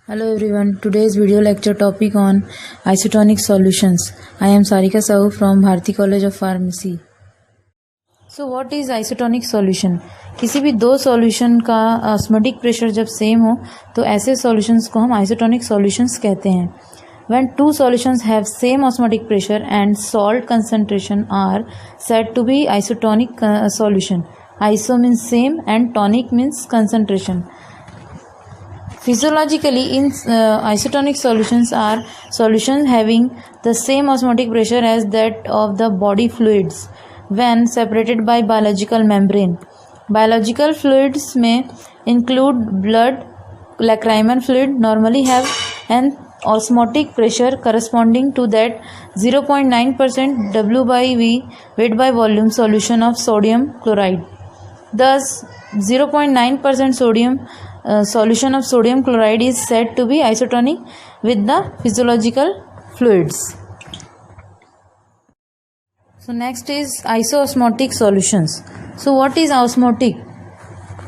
Hello everyone, today's video lecture topic on isotonic solutions. I am Sarika Sahu from Bharati College of Pharmacy. So what is isotonic solution? किसी भी दो solution का osmotic pressure जब same हो तो ऐसे solutions को हम आइसोटोनिक सॉल्यूशंस कहते हैं. When two solutions have same osmotic pressure and salt concentration are said to be isotonic solution. Iso means same and tonic means concentration. Physiologically, isotonic solutions are solutions having the same osmotic pressure as that of the body fluids when separated by biological membrane. Biological fluids may include blood. Lacrimal fluid normally have an osmotic pressure corresponding to that 0.9% W by V weight by volume solution of sodium chloride. Thus, 0.9% solution of sodium chloride is said to be isotonic with the physiological fluids. So next is isoosmotic solutions. So what is osmotic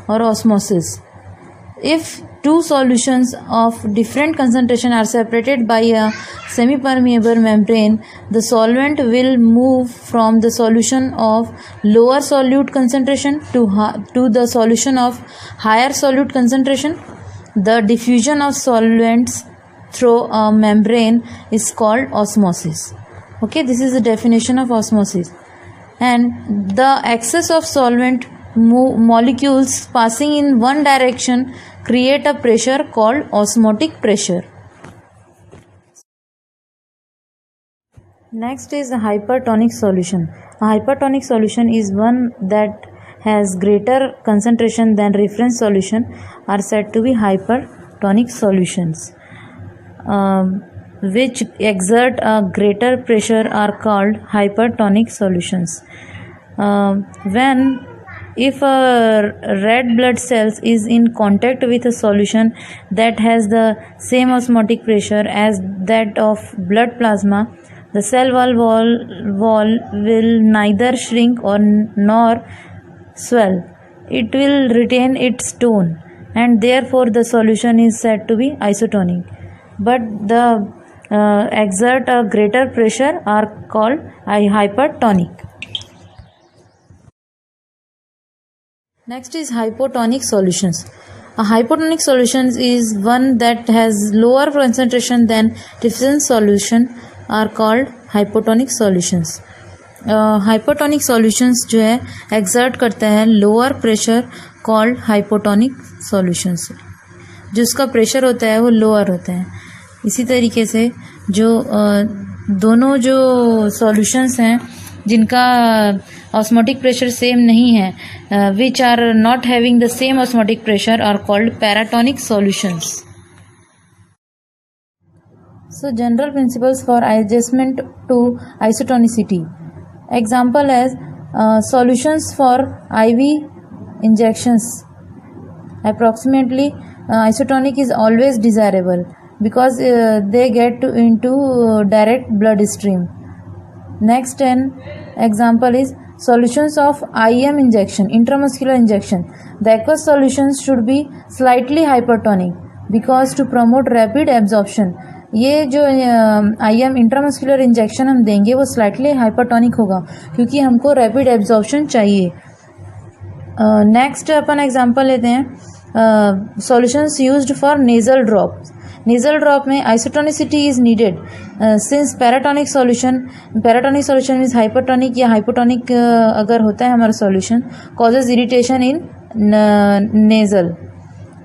or osmosis? If two solutions of different concentration are separated by a semi-permeable membrane, the solvent will move from the solution of lower solute concentration to the solution of higher solute concentration. The diffusion of solvents through a membrane is called osmosis. Okay, this is the definition of osmosis. And the excess of solvent molecules passing in one direction create a pressure called osmotic pressure. Next is a hypertonic solution. A hypertonic solution is one that has greater concentration than reference solution are said to be hypertonic solutions. Which exert a greater pressure are called hypertonic solutions. If a red blood cells is in contact with a solution that has the same osmotic pressure as that of blood plasma, the cell wall will neither shrink nor swell. It will retain its tone, and therefore the solution is said to be isotonic. But the exert a greater pressure are called hypertonic. Next is hypotonic solutions. A hypotonic solution is one that has lower concentration than reference solution are called hypotonic solutions. Hypotonic solutions जो है exert करता है lower pressure called hypotonic solutions. जो उसका pressure होता है वो lower होता है. इसी तरीके से जो दोनों जो solutions हैं जिनका osmotic pressure same नहीं है, which are not having the same osmotic pressure are called paratonic solutions. So general principles for adjustment to isotonicity. Example as solutions for IV injections. Approximately isotonic is always desirable because they get into direct blood stream. Next example is solutions of IM injection, intramuscular injection. The aqueous solutions should be slightly hypertonic because to promote rapid absorption. ये जो IM intramuscular injection हम देंगे वो slightly hypertonic होगा क्योंकि हमको rapid absorption चाहिए. Next अपन एग्जांपल लेते हैं solutions used for nasal drop. Nasal drop में isotonicity is needed since paratonic solution means hypertonic या हाइपोटोनिक अगर होता है हमारा solution causes irritation in nasal.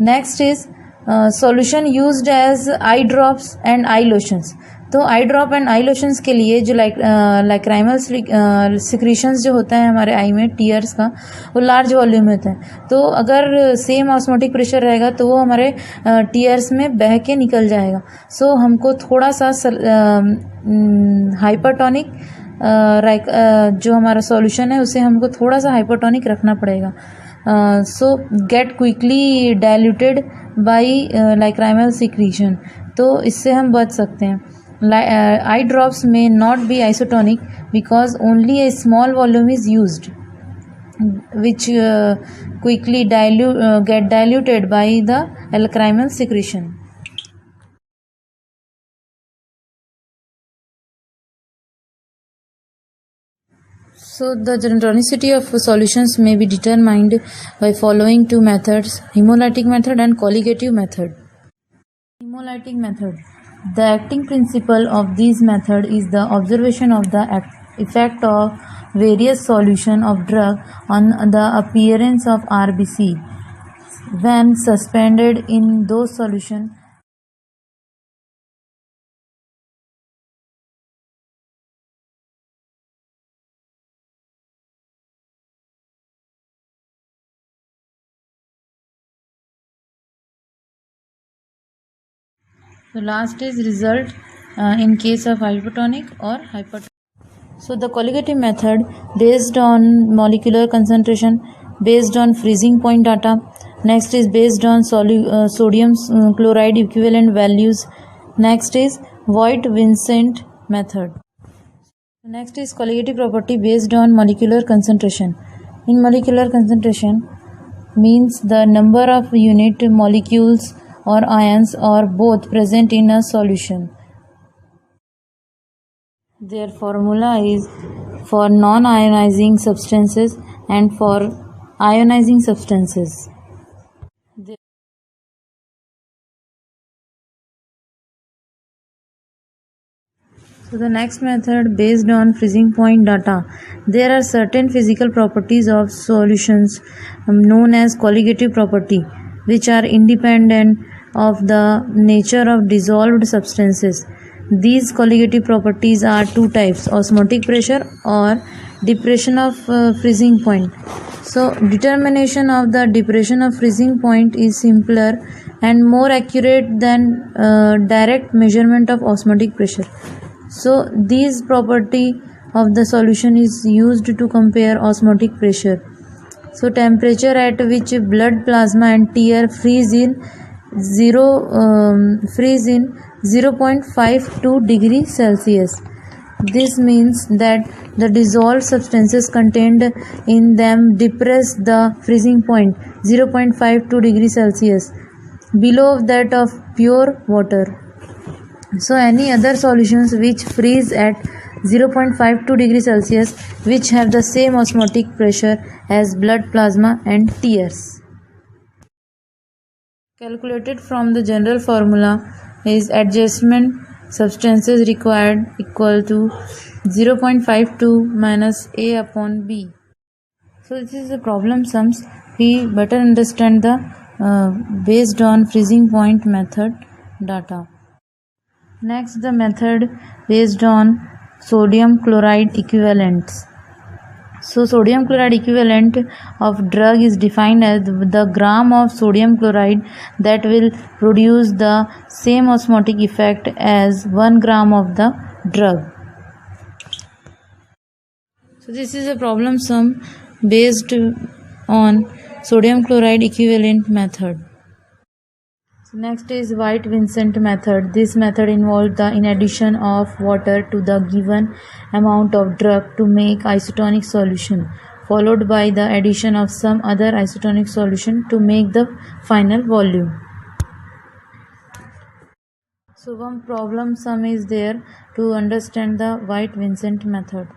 Next is solution used as eye drops and eye lotions. तो eye drop and eye lotions के लिए जो लाइक्राइमल सिक्रीशंस जो होता है हमारे आई में टीयर्स का वो लार्ज वॉल्यूम में होता है. तो अगर सेम ऑस्मोटिक प्रेशर रहेगा तो वो हमारे टीयर्स में बह के निकल जाएगा. सो हमको थोड़ा सा हाइपरटोनिक जो हमारा सॉल्यूशन है उसे हमको थोड़ा सा हाइपरटोनिक रखना पड़ेगा. So get quickly diluted by lacrimal secretion. तो इससे हम बच सकते हैं. Eye drops may not be isotonic because only a small volume is used, which quickly get diluted by the lacrimal secretion. So the tonicity of solutions may be determined by following two methods: hemolytic method and colligative method. Hemolytic method. The acting principle of this method is the observation of the effect of various solution of drug on the appearance of RBC when suspended in those solution. The last is result in case of hypotonic or hypertonic. So the colligative method based on molecular concentration, based on freezing point data. Next is based on sodium chloride equivalent values. Next is Voigt-Vincent method. Next is colligative property based on molecular concentration. In molecular concentration means the number of unit molecules or ions or both present in a solution. Their formula is for non-ionizing substances and for ionizing substances. So the next method based on freezing point data. There are certain physical properties of solutions known as colligative property, which are independent of the nature of dissolved substances. These colligative properties are two types: osmotic pressure or depression of freezing point. So determination of the depression of freezing point is simpler and more accurate than direct measurement of osmotic pressure. So this property of the solution is used to compare osmotic pressure. So temperature at which blood plasma and tear freeze in 0.52 degrees Celsius. This means that the dissolved substances contained in them depress the freezing point 0.52 degrees Celsius below that of pure water. So any other solutions which freeze at 0.52 degrees Celsius which have the same osmotic pressure as blood plasma and tears. Calculated from the general formula is adjustment substances required equal to 0.52 minus A upon B. So this is the problem sums. We better understand the based on freezing point method data. Next, the method based on sodium chloride equivalents. So sodium chloride equivalent of drug is defined as the gram of sodium chloride that will produce the same osmotic effect as 1 gram of the drug. So this is a problem sum based on sodium chloride equivalent method. So next is Voigt-Vincent method. This method involves the addition of water to the given amount of drug to make isotonic solution, followed by the addition of some other isotonic solution to make the final volume. So one problem sum is there to understand the Voigt-Vincent method.